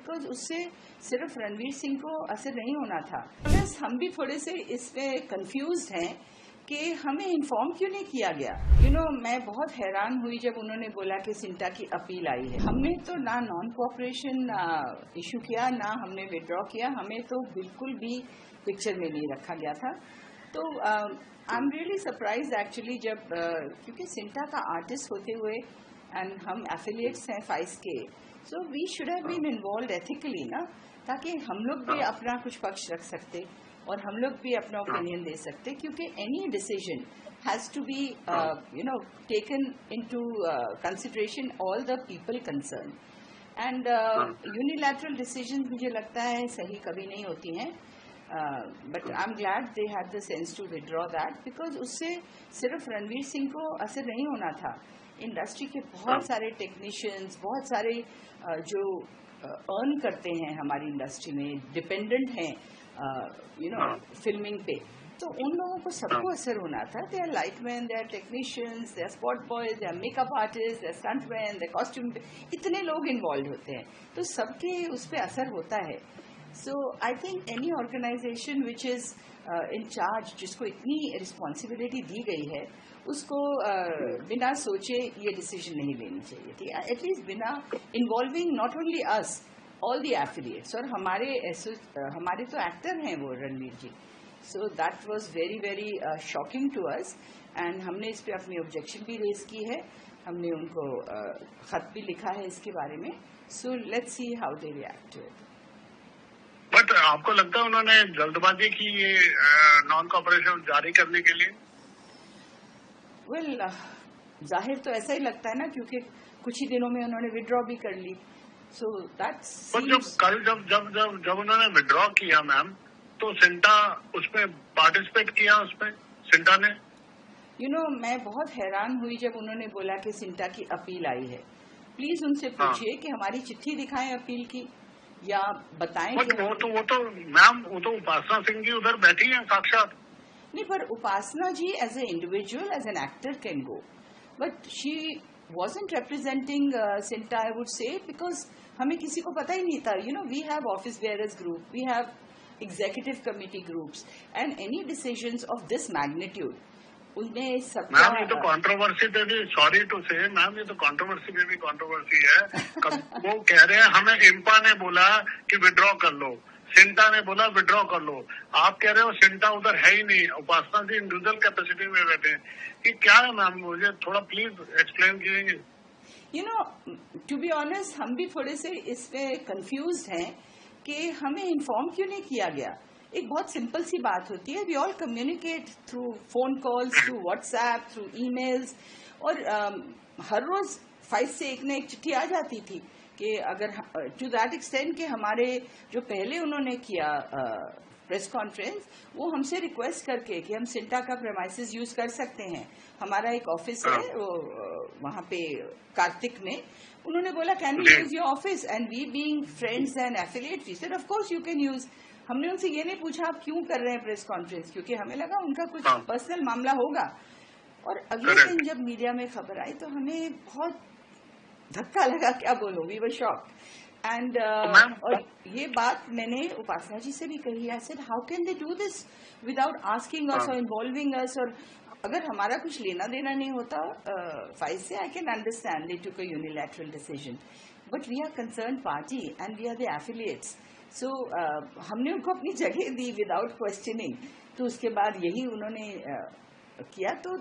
Because उससे सिर्फ रणवीर सिंह को असर नहीं होना था। प्लस हम भी थोड़े से इसमें कंफ्यूज्ड हैं कि हमें इन्फॉर्म क्यों नहीं किया गया। मैं बहुत हैरान हुई जब उन्होंने बोला कि सिंटा की अपील आई है। हमने तो ना नॉन कोऑपरेशन इशू किया, ना हमने विड्रॉ किया, हमें तो बिल्कुल भी पिक्चर में नहीं रखा गया था। तो I am really surprise actually जब क्योंकि सिंटा का आर्टिस्ट होते हुए एंड हम एफिलिएट्स हैं फाइस के, so we should have been involve ethically ना, ताकि हम लोग भी अपना कुछ पक्ष रख सकते और हम लोग भी अपना ओपिनियन दे सकते, क्योंकि any decision has to be taken into consideration all the people concern and unilateral decision मुझे लगता है सही कभी नहीं होती हैं। But I am glad they had the sense to withdraw that, because उससे सिर्फ रणवीर सिंह को असर नहीं होना था। इंडस्ट्री के बहुत सारे टेक्नीशियंस, बहुत सारे जो अर्न करते हैं हमारी इंडस्ट्री में, डिपेंडेंट हैं फिल्मिंग पे, तो उन लोगों को सबको असर होना था। They are lightman, they are technicians, they are spot boys, they are makeup artist, they are stuntman, they are costume, इतने लोग इन्वॉल्व होते हैं, तो सबके उस पर असर होता है। So I think any organisation which is in charge, जिसको इतनी रिस्पॉन्सिबिलिटी दी गई है, उसको बिना सोचे ये डिसीजन नहीं लेनी चाहिए थी, एटलीस्ट बिना involving not only us, all the affiliates. और हमारे तो एक्टर हैं वो Ranveer ji, so that was very very shocking to us and हमने इस पे अपनी ऑब्जेक्शन भी रेज की है, हमने उनको खत भी लिखा है इसके बारे में। So let's see how they react to it. But आपको लगता है उन्होंने जल्दबाजी की ये नॉन कॉपरेशन जारी करने के लिए? वेल, जाहिर तो ऐसा ही लगता है ना, क्योंकि कुछ ही दिनों में उन्होंने विड्रॉ भी कर ली। सो दैट्स जब उन्होंने विड्रॉ किया मैम, तो सिंटा उसमें पार्टिसिपेट किया, उसमें सिंटा ने? मैं बहुत हैरान हुई जब उन्होंने बोला कि सिंटा की अपील आई है। प्लीज उनसे पूछिए कि हमारी चिट्ठी दिखाएं अपील की, या बताएं कि वो तो मैम, वो तो उपासना सिंह जी उधर बैठी हैं साक्षात। नहीं, पर Upasana ji as a individual, as an actor can go, but she wasn't representing Sinta, I would say, because हमें किसी को पता ही नहीं था। We have office bearers group, we have executive committee groups, and any decisions of this magnitude, उनमें सब ma'am ये तो कंट्रोवर्सी पे भी, सॉरी टू से मैम, ये तो कंट्रोवर्सी पे भी कंट्रोवर्सी है। वो कह रहे हैं हमें इम्पा ने बोला कि विड्रॉ कर लो, सिंटा ने बोला विड्रॉ कर लो, आप कह रहे हो सिंटा उधर है ही नहीं, उपासना जी इंडिविजुअल कैपेसिटी में बैठे हैं। कि क्या है मैम, मुझे थोड़ा प्लीज एक्सप्लेन कीजिए। टू बी ऑनेस्ट, हम भी थोड़े से इसमें कंफ्यूज्ड हैं कि हमें इन्फॉर्म क्यों नहीं किया गया। एक बहुत सिंपल सी बात होती है, we all communicate through phone calls, through WhatsApp, through emails, और हर रोज 5 से 1 एक चिट्ठी आ जाती थी कि अगर टू दैट एक्सटेंट कि हमारे जो पहले उन्होंने किया प्रेस कॉन्फ्रेंस, वो हमसे रिक्वेस्ट करके कि हम सिंटा का प्रेमाइसेस यूज कर सकते हैं। हमारा एक ऑफिस है वो वहाँ पे कार्तिक में, उन्होंने बोला can we use your office, and we being friends and affiliates we said of course you can use. हमने उनसे ये नहीं पूछा आप क्यों कर रहे हैं प्रेस कॉन्फ्रेंस, क्योंकि हमें लगा उनका कुछ पर्सनल मामला होगा। और अगले दिन जब मीडिया में खबर आई तो हमें बहुत धक्का लगा, क्या बोलो, वी वर शॉक्ड। एंड और ये बात मैंने उपासना जी से भी कही, I said how can they do this without asking us और इन्वॉल्विंग अस। और अगर हमारा कुछ लेना देना नहीं होता फाइल से, I can understand they took a unilateral decision, but we are concern party and we are the affiliates. So हमने उनको अपनी जगह दी विदाउट क्वेश्चनिंग, तो उसके बाद यही उन्होंने किया। तो